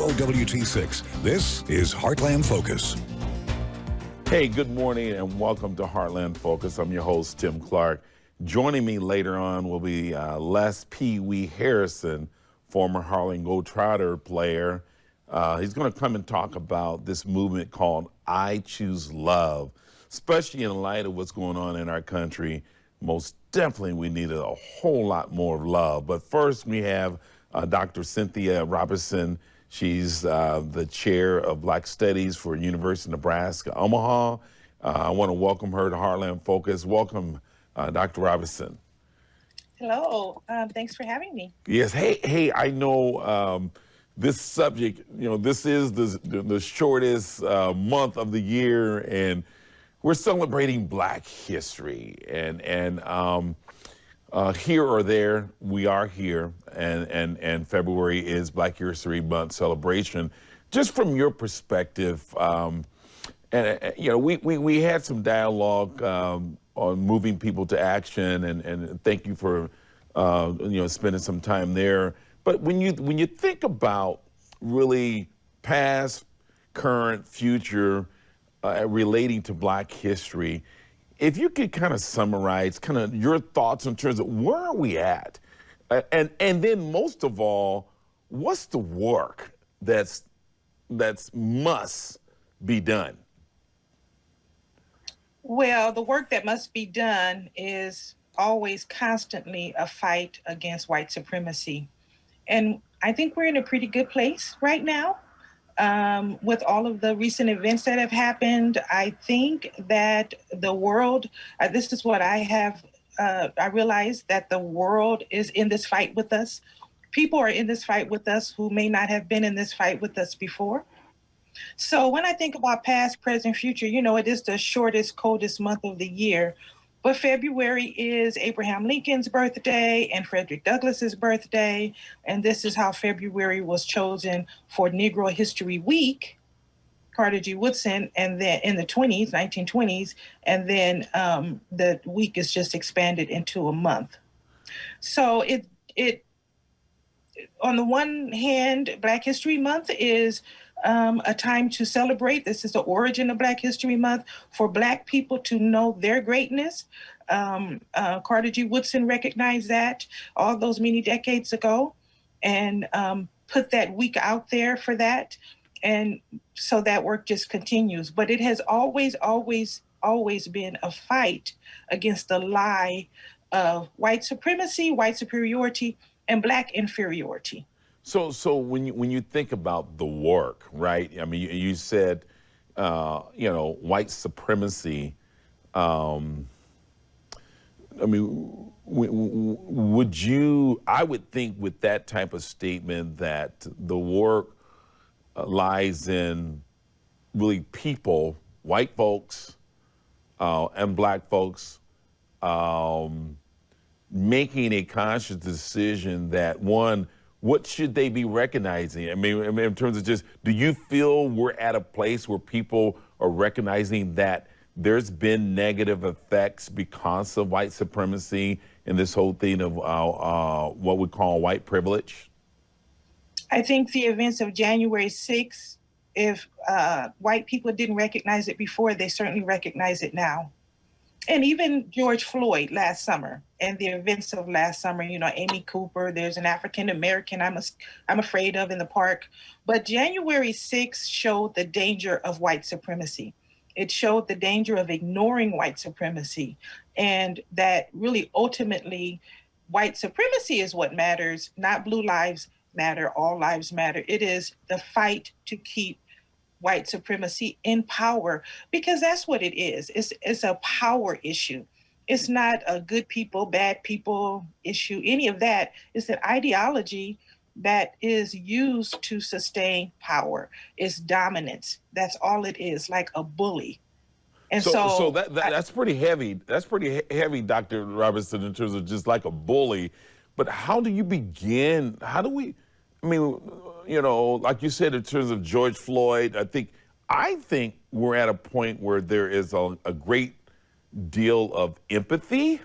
WOWT6. This is Heartland Focus. Hey, good morning and welcome to Heartland Focus. I'm your host, Tim Clark. Joining me later on will be Les Pee Wee Harrison, former Harlem Globetrotter player. He's going to come and talk about this movement called I Choose Love, especially in light of what's going on in our country. Most definitely we need a whole lot more of love. But first we have Dr. Cynthia Robertson. She's the chair of Black Studies for University of Nebraska, Omaha. I want to welcome her to Heartland Focus. Welcome, Dr. Robertson. Hello, thanks for having me. Yes, hey, I know this subject, this is the shortest month of the year, and we're celebrating Black history. And here or there, we are here, and February is Black History Month celebration. Just from your perspective, we had some dialogue on moving people to action, and thank you for spending some time there. But when you think about really past, current, future relating to Black history, if you could kind of summarize kind of your thoughts in terms of where are we at, and then most of all, what's the work that's must be done? Well, the work that must be done is always constantly a fight against white supremacy. And I think we're in a pretty good place right now. With all of the recent events that have happened, I think that the world, this is what I realize that the world is in this fight with us. People are in this fight with us who may not have been in this fight with us before. So when I think about past, present, future, it is the shortest, coldest month of the year. But February is Abraham Lincoln's birthday and Frederick Douglass's birthday. And this is how February was chosen for Negro History Week, Carter G. Woodson, and then in the 1920s. And then the week is just expanded into a month. So it on the one hand, Black History Month is a time to celebrate. This is the origin of Black History Month, for Black people to know their greatness. Carter G. Woodson recognized that all those many decades ago, and put that week out there for that. And so that work just continues. But it has always been a fight against the lie of white supremacy, white superiority, and Black inferiority. So when you think about the work, right? I mean, you said, white supremacy. I would think with that type of statement that the work lies in really people, white folks and Black folks, making a conscious decision that, one, what should they be recognizing? I mean, in terms of just, do you feel we're at a place where people are recognizing that there's been negative effects because of white supremacy and this whole thing of what we call white privilege? I think the events of January 6th, if white people didn't recognize it before, they certainly recognize it now. And even George Floyd last summer and the events of last summer, Amy Cooper, there's an African American I'm afraid of in the park. But January 6th showed the danger of white supremacy. It showed the danger of ignoring white supremacy, and that really ultimately white supremacy is what matters, not blue lives matter, all lives matter. It is the fight to keep white supremacy in power, because that's what it is. It's a power issue. It's not a good people, bad people issue, any of that. It's an ideology that is used to sustain power. It's dominance. That's all it is, like a bully. And so that's pretty heavy. That's pretty heavy, Dr. Robertson, in terms of just like a bully. But how do you begin? How do we, like you said, in terms of George Floyd, I think we're at a point where there is a great deal of empathy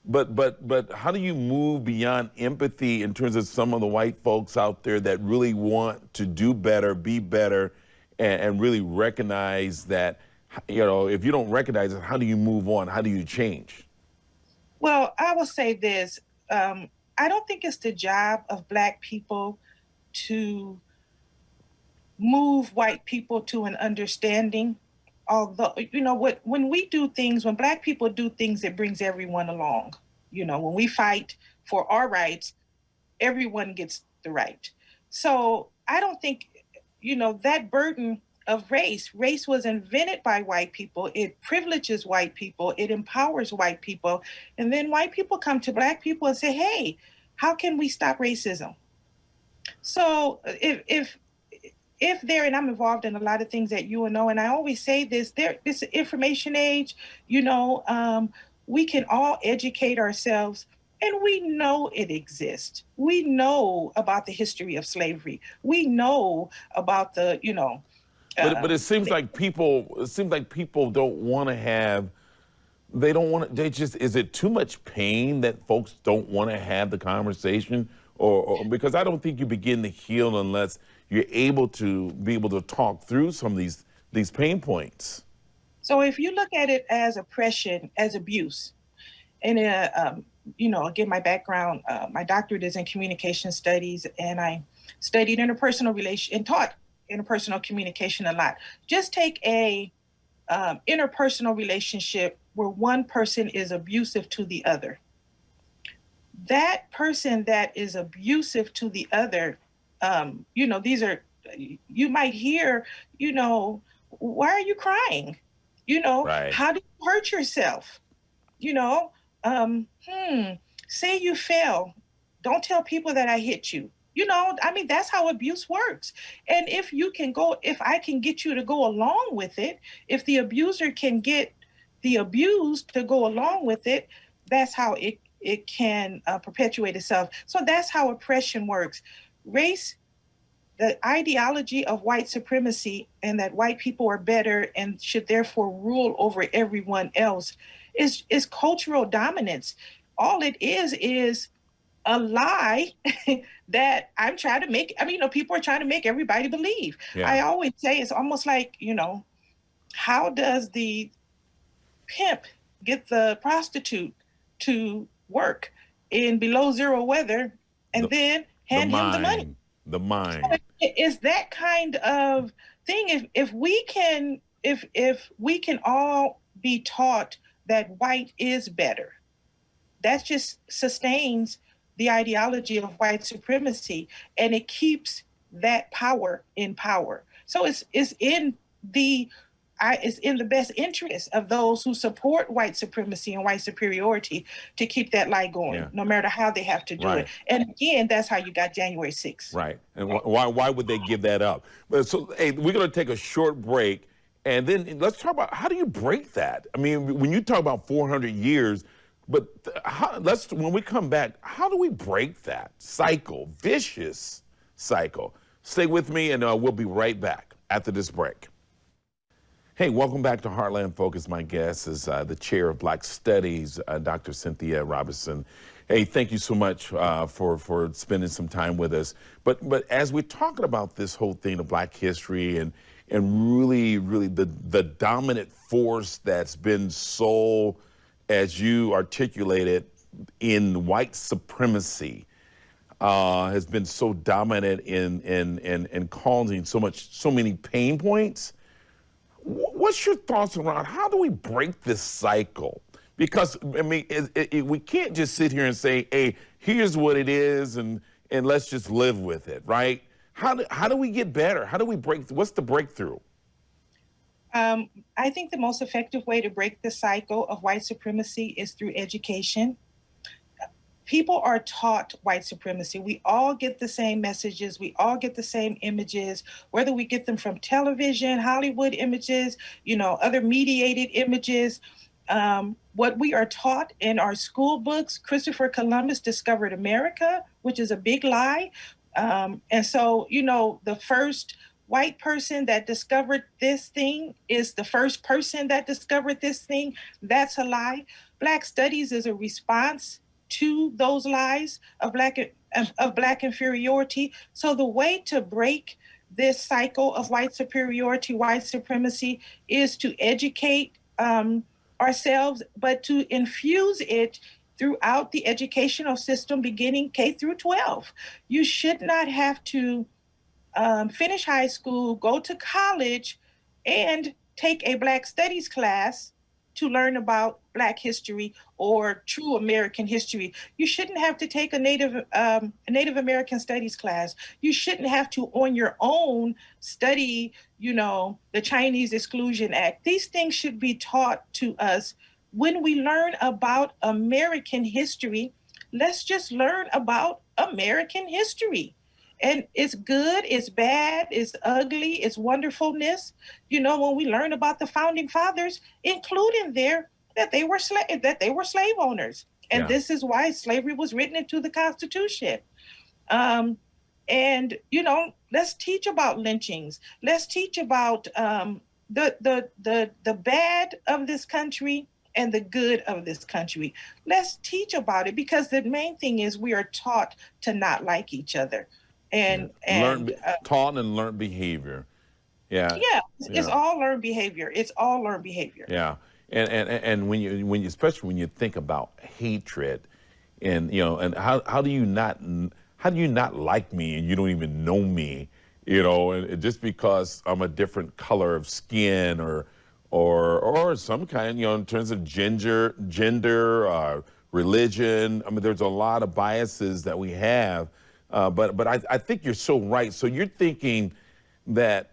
but how do you move beyond empathy in terms of some of the white folks out there that really want to do better, be better, and really recognize that, if you don't recognize it, how do you move on? How do you change? Well, I will say this. I don't think it's the job of Black people to move white people to an understanding. Although, when we do things, when Black people do things, it brings everyone along. When we fight for our rights, everyone gets the right. So I don't think, that burden of race was invented by white people. It privileges white people. It empowers white people. And then white people come to Black people and say, hey, how can we stop racism? So if there, and I'm involved in a lot of things at UNO, and I always say this, this information age, we can all educate ourselves, and we know it exists. We know about the history of slavery. We know about the, But it seems like people don't want to have. They don't want to. They just. Is it too much pain that folks don't want to have the conversation, or because I don't think you begin to heal unless you're able to talk through some of these pain points. So if you look at it as oppression, as abuse, and again, my background, my doctorate is in communication studies, and I studied interpersonal relation and taught interpersonal communication a lot. Just take a interpersonal relationship where one person is abusive to the other. That person that is abusive to the other, these are, you might hear, why are you crying? Right. How did you hurt yourself? Say you fell. Don't tell people that I hit you. That's how abuse works. And if I can get you to go along with it, if the abuser can get the abused to go along with it, that's how it can perpetuate itself. So that's how oppression works. Race, the ideology of white supremacy and that white people are better and should therefore rule over everyone else is cultural dominance. All it is a lie that I'm trying to make. People are trying to make everybody believe. Yeah. I always say it's almost like, how does the pimp get the prostitute to work in below zero weather and then hand him the money? The mind. So it's that kind of thing. If we can all be taught that white is better, that just sustains the ideology of white supremacy, and it keeps that power in power. So it's in the best interest of those who support white supremacy and white superiority to keep that lie going, no matter how they have to do it. And again, that's how you got January 6th. Right. And why would they give that up? But so, hey, we're going to take a short break, and then let's talk about how do you break that? I mean, when you talk about 400 years, but when we come back, how do we break that vicious cycle? Stay with me, and we'll be right back after this break. Hey, welcome back to Heartland Focus. My guest is the chair of Black Studies, Dr. Cynthia Robertson. Hey, thank you so much for spending some time with us. But as we're talking about this whole thing of Black history and really the dominant force that's been so, as you articulated, in white supremacy, has been so dominant in causing so many pain points. What's your thoughts around how do we break this cycle? Because we can't just sit here and say, "Hey, here's what it is," and let's just live with it, right? How do we get better? How do we break? What's the breakthrough? I think the most effective way to break the cycle of white supremacy is through education. People are taught white supremacy. We all get the same messages. We all get the same images, whether we get them from television, Hollywood images, other mediated images. What we are taught in our school books, Christopher Columbus discovered America, which is a big lie. And so, the first white person that discovered this thing is the first person that discovered this thing, that's a lie. Black studies is a response to those lies of black inferiority. So the way to break this cycle of white superiority, white supremacy, is to educate ourselves, but to infuse it throughout the educational system, beginning K through 12. You should not have to finish high school, go to college, and take a Black Studies class to learn about Black history or true American history. You shouldn't have to take a Native American Studies class. You shouldn't have to, on your own, study, the Chinese Exclusion Act. These things should be taught to us. When we learn about American history, let's just learn about American history. And it's good, it's bad, it's ugly, it's wonderfulness. When we learn about the founding fathers, including there that they were slave owners. And This is why slavery was written into the Constitution. Let's teach about lynchings. Let's teach about the bad of this country and the good of this country. Let's teach about it, because the main thing is we are taught to not like each other. Taught and learned behavior. It's all learned behavior. It's all learned behavior. Yeah, and when you especially when you think about hatred, and how do you not like me and you don't even know me, and just because I'm a different color of skin or some kind, in terms of gender, religion. I mean, there's a lot of biases that we have. But I think you're so right. So you're thinking that,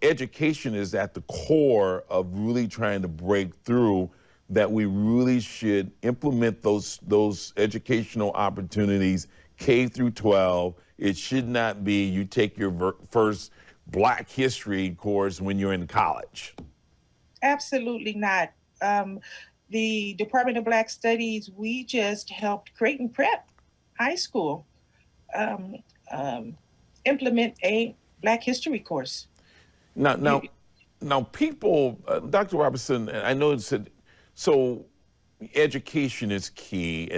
education is at the core of really trying to break through, that we really should implement those educational opportunities K through 12. It should not be you take your first Black history course when you're in college. Absolutely not. The Department of Black Studies, we just helped Creighton Prep High School implement a Black history course. Now, people, Dr. Robertson, I know it said, so education is key,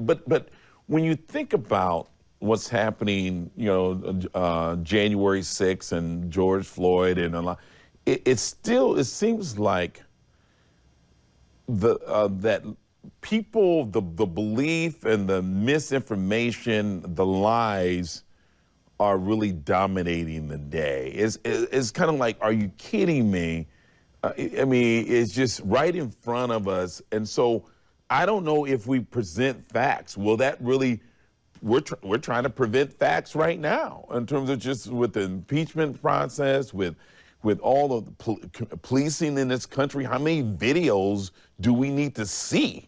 but when you think about what's happening, January 6th and George Floyd and a lot, it seems like that people, the belief and the misinformation, the lies are really dominating the day. It's kind of like, are you kidding me? I mean, it's just right in front of us. And so I don't know if we present facts. Will that really, we're trying to prevent facts right now in terms of just with the impeachment process, with all of the policing in this country. How many videos do we need to see?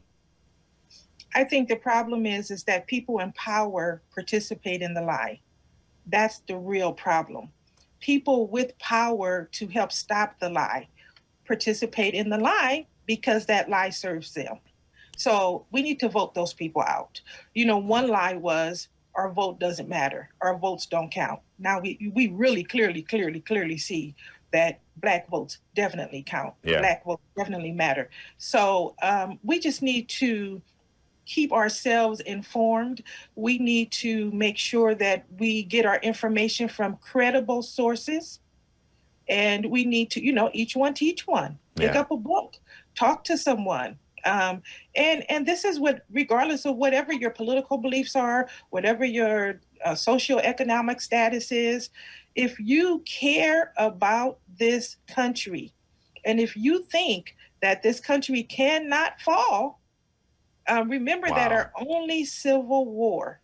I think the problem is that people in power participate in the lie. That's the real problem. People with power to help stop the lie participate in the lie because that lie serves them. So we need to vote those people out. One lie was our vote doesn't matter. Our votes don't count. Now we really clearly see that Black votes definitely count. Yeah. Black votes definitely matter. So we just need to keep ourselves informed. We need to make sure that we get our information from credible sources. And we need to, each one teach one. Pick up a book, talk to someone. And this is what, regardless of whatever your political beliefs are, whatever your socioeconomic status is, if you care about this country, and if you think that this country cannot fall, remember that our only civil war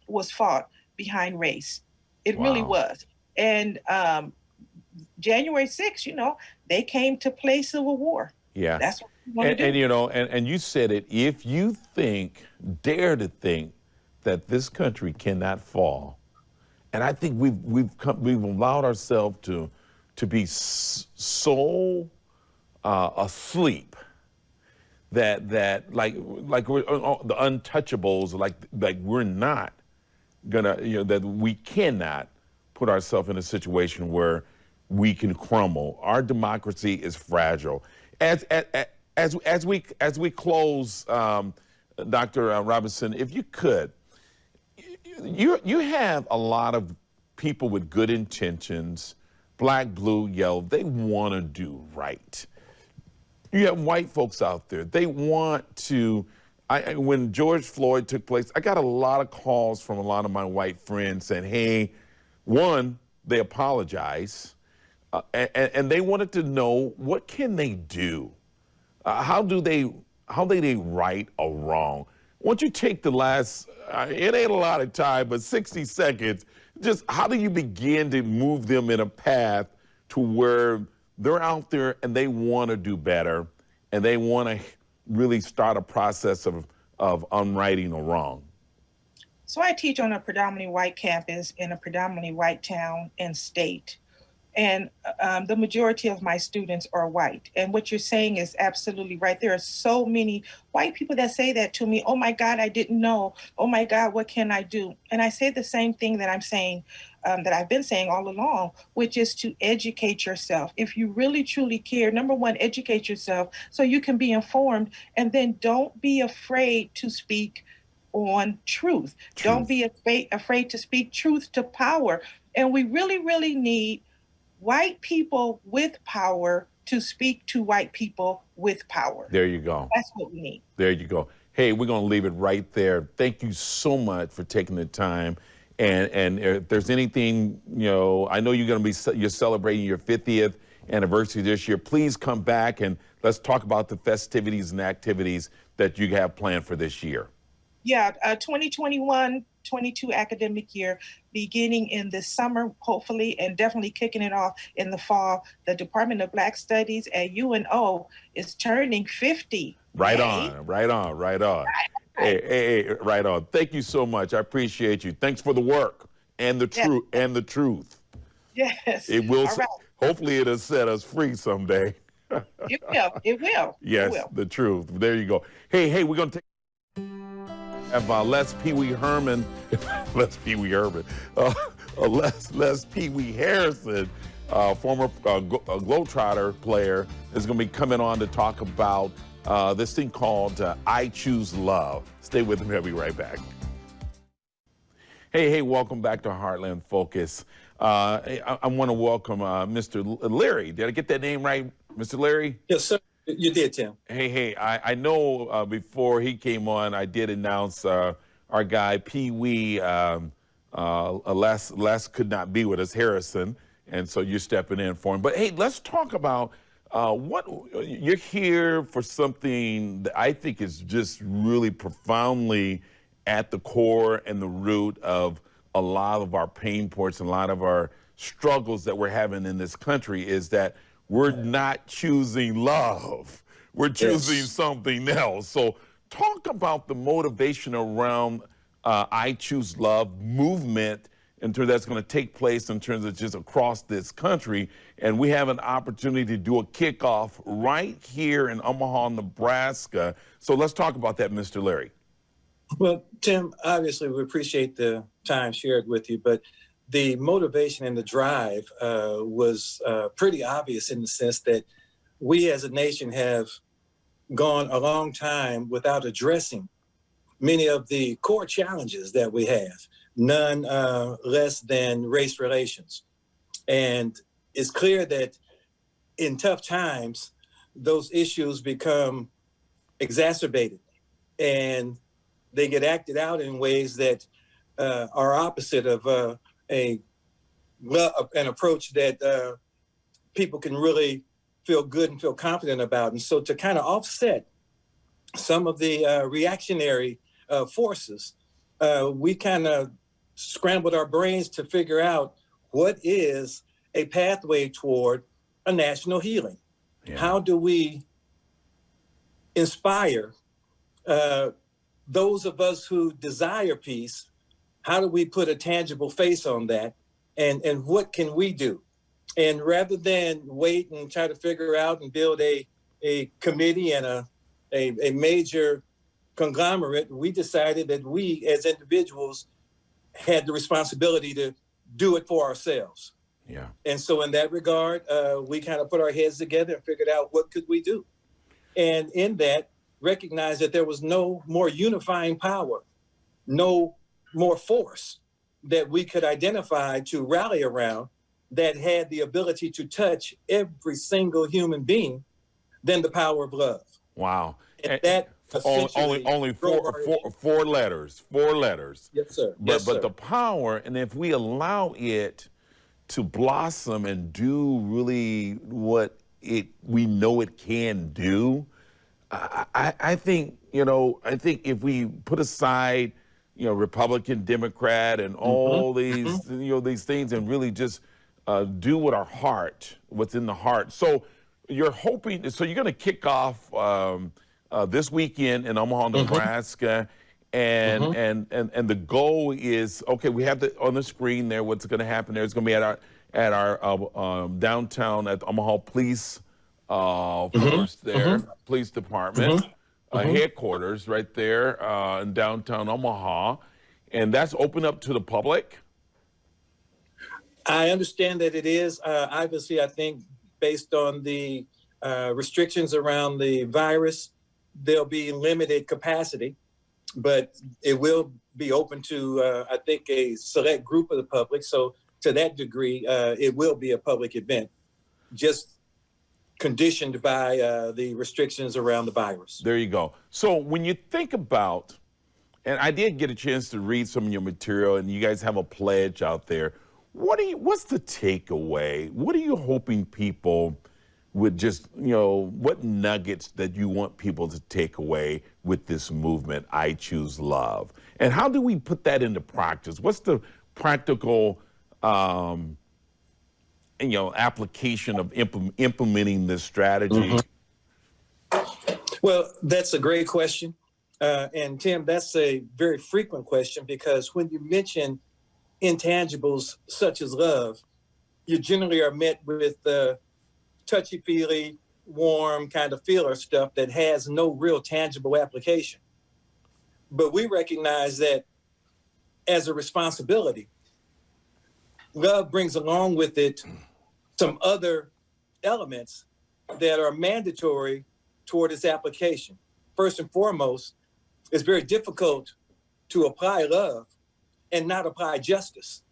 was fought behind race. It really was. And January 6th, they came to play civil war. Yeah. That's what we want to do. And you said it, if you dare to think that this country cannot fall, and I think we've allowed ourselves to be so asleep that like we're the untouchables, like we're not gonna, that we cannot put ourselves in a situation where we can crumble. Our democracy is fragile. As we close, Dr. Robertson, if you could, you have a lot of people with good intentions, black, blue, yellow. They want to do right. You have white folks out there. They want to. When George Floyd took place, I got a lot of calls from a lot of my white friends saying, hey, one, they apologize, and they wanted to know, what can they do? How do they right a wrong? Once you take the last, it ain't a lot of time, but 60 seconds, just how do you begin to move them in a path to where they're out there and they want to do better, and they want to really start a process of unrighting a wrong? So I teach on a predominantly white campus in a predominantly white town and state. And the majority of my students are white. And what you're saying is absolutely right. There are so many white people that say that to me. Oh my God, I didn't know. Oh my God, what can I do? And I say the same thing that I'm saying, that I've been saying all along, which is to educate yourself. If you really truly care, number one, educate yourself so you can be informed, and then don't be afraid to speak on truth. Don't be afraid to speak truth to power. And we really, really need white people with power to speak to white people with power. There you go. That's what we need. There you go. Hey, we're going to leave it right there. Thank you so much for taking the time. And if there's anything, I know you're celebrating your 50th anniversary this year. Please come back and let's talk about the festivities and activities that you have planned for this year. Yeah, 2021-22 academic year, beginning in the summer, hopefully, and definitely kicking it off in the fall. The Department of Black Studies at UNO is turning 50. Right on. Hey, right on. Thank you so much. I appreciate you. Thanks for the work and the truth. Yes. It will. All right. Hopefully, it'll set us free someday. It will. Yes, it will. The truth. There you go. Hey, we're gonna take. Have Les Pee Wee Harrison, former Globetrotter player, is going to be coming on to talk about this thing called I Choose Love. Stay with me. I'll be right back. Hey, welcome back to Heartland Focus. I want to welcome Mr. Leary. Did I get that name right, Mr. Leary? Yes, sir. You did, Tim. Hey, I know before he came on, I did announce our guy, Pee Wee, Les could not be with us, Harrison, and so you're stepping in for him. But hey, let's talk about what you're here for, something that I think is just really profoundly at the core and the root of a lot of our pain points and a lot of our struggles that we're having in this country, is that we're not choosing love. We're choosing something else. So talk about the motivation around I Choose Love movement in terms that's going to take place in terms of just across this country. And we have an opportunity to do a kickoff right here in Omaha, Nebraska. So let's talk about that, Mr. Leary. Well, Tim, obviously we appreciate the time shared with you, but the motivation and the drive was pretty obvious, in the sense that we as a nation have gone a long time without addressing many of the core challenges that we have, none less than race relations. And it's clear that in tough times, those issues become exacerbated and they get acted out in ways that are opposite of an approach that people can really feel good and feel confident about. And so to kind of offset some of the reactionary forces, we kind of scrambled our brains to figure out what is a pathway toward a national healing. Yeah. How do we inspire those of us who desire peace? How do we put a tangible face on that? And what can we do? And rather than wait and try to figure out and build a committee and a major conglomerate, we decided that we as individuals had the responsibility to do it for ourselves. Yeah. And so in that regard, we kind of put our heads together and figured out what could we do. And in that, recognized that there was no more unifying power, no more force that we could identify to rally around that had the ability to touch every single human being than the power of love. Wow. And that only four letters. Yes, sir. But the power, and if we allow it to blossom and do really what we know it can do, I think if we put aside Republican, Democrat, and all these these things, and really just do what's in the heart. So you're hoping. So you're going to kick off this weekend in Omaha, Nebraska, and the goal is, okay, we have on the screen there what's going to happen there. It's going to be at our downtown at the Omaha Police Force there, Police Department headquarters right there in downtown Omaha, and that's open up to the public. I understand that it is. Obviously, I think based on the restrictions around the virus, there'll be limited capacity, but it will be open to, I think, a select group of the public. So to that degree, it will be a public event, just conditioned by the restrictions around the virus. There you go. So when you think about, and I did get a chance to read some of your material, and you guys have a pledge out there. What's the takeaway? What are you hoping people would just, what nuggets that you want people to take away with this movement, I Choose Love? And how do we put that into practice? What's the practical, application of implementing this strategy? Well, that's a great question. And Tim, that's a very frequent question, because when you mention intangibles such as love, you generally are met with the touchy-feely, warm kind of feeler stuff that has no real tangible application. But we recognize that as a responsibility, love brings along with it some other elements that are mandatory toward its application. First and foremost, it's very difficult to apply love and not apply justice.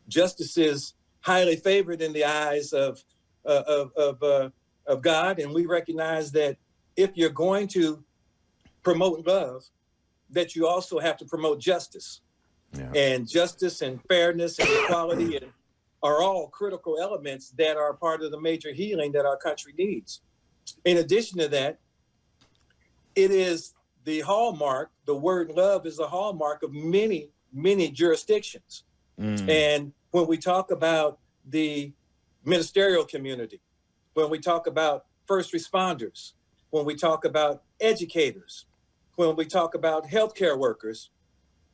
Justice is highly favored in the eyes of God, and we recognize that if you're going to promote love, that you also have to promote justice. Yeah. And justice and fairness and equality are all critical elements that are part of the major healing that our country needs. In addition to that, it is the hallmark, the word love is the hallmark of many, many jurisdictions. And when we talk about the ministerial community, when we talk about first responders, when we talk about educators, when we talk about healthcare workers,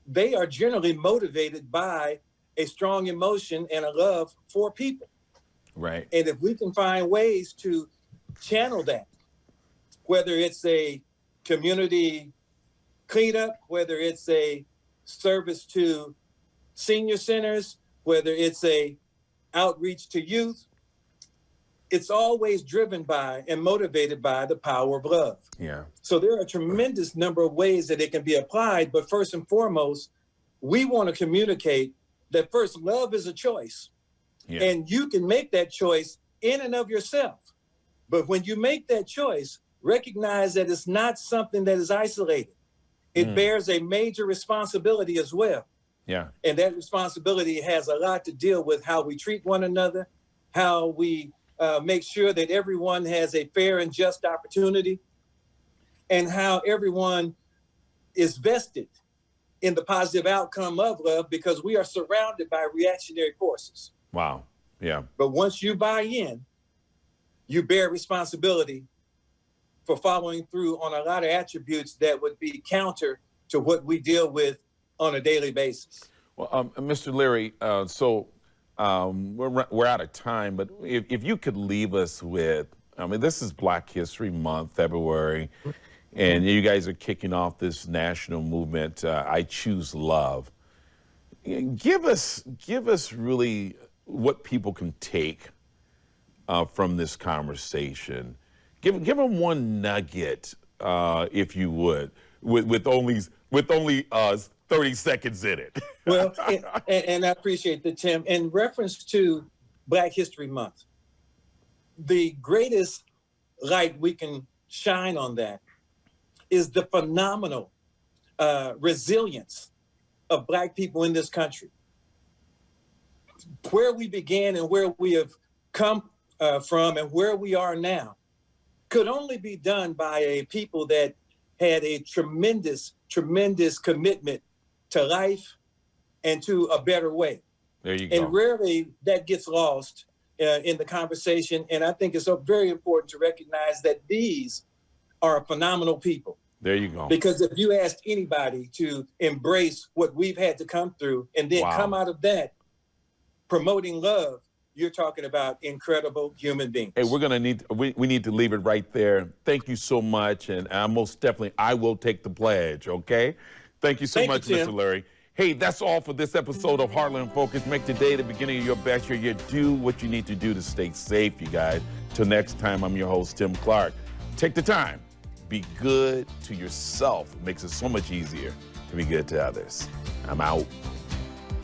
they are generally motivated by a strong emotion and a love for people. Right. And if we can find ways to channel that, whether it's a community cleanup, whether it's a service to senior centers, whether it's a outreach to youth, it's always driven by and motivated by the power of love. Yeah. So there are a tremendous number of ways that it can be applied, but first and foremost, we want to communicate that first, love is a choice. Yeah. And you can make that choice in and of yourself. But when you make that choice, recognize that it's not something that is isolated. It bears a major responsibility as well. Yeah. And that responsibility has a lot to deal with how we treat one another, how we make sure that everyone has a fair and just opportunity, and how everyone is vested in the positive outcome of love, because we are surrounded by reactionary forces. Wow. Yeah. But once you buy in, you bear responsibility for following through on a lot of attributes that would be counter to what we deal with on a daily basis. Well, Mr. Leary, we're out of time, but if you could leave us with, this is Black History Month, February, and you guys are kicking off this national movement, I Choose Love. Give us really what people can take from this conversation. Give them one nugget, if you would, with only 30 seconds in it. Well, and I appreciate that, Tim. In reference to Black History Month, the greatest light we can shine on that is the phenomenal resilience of Black people in this country. Where we began and where we have come from and where we are now could only be done by a people that had a tremendous commitment to life and to a better way. There you go. And rarely that gets lost in the conversation. And I think it's very important to recognize that these are phenomenal people. There you go. Because if you asked anybody to embrace what we've had to come through and then come out of that promoting love, you're talking about incredible human beings. Hey, we need to leave it right there. Thank you so much, and most definitely I will take the pledge. Okay, thank you so much, Mr. Leary. Hey, that's all for this episode of Heartland Focus. Make today the beginning of your best year. You do what you need to do to stay safe, you guys. Till next time, I'm your host, Tim Clark. Take the time. Be good to yourself. It makes it so much easier to be good to others. I'm out.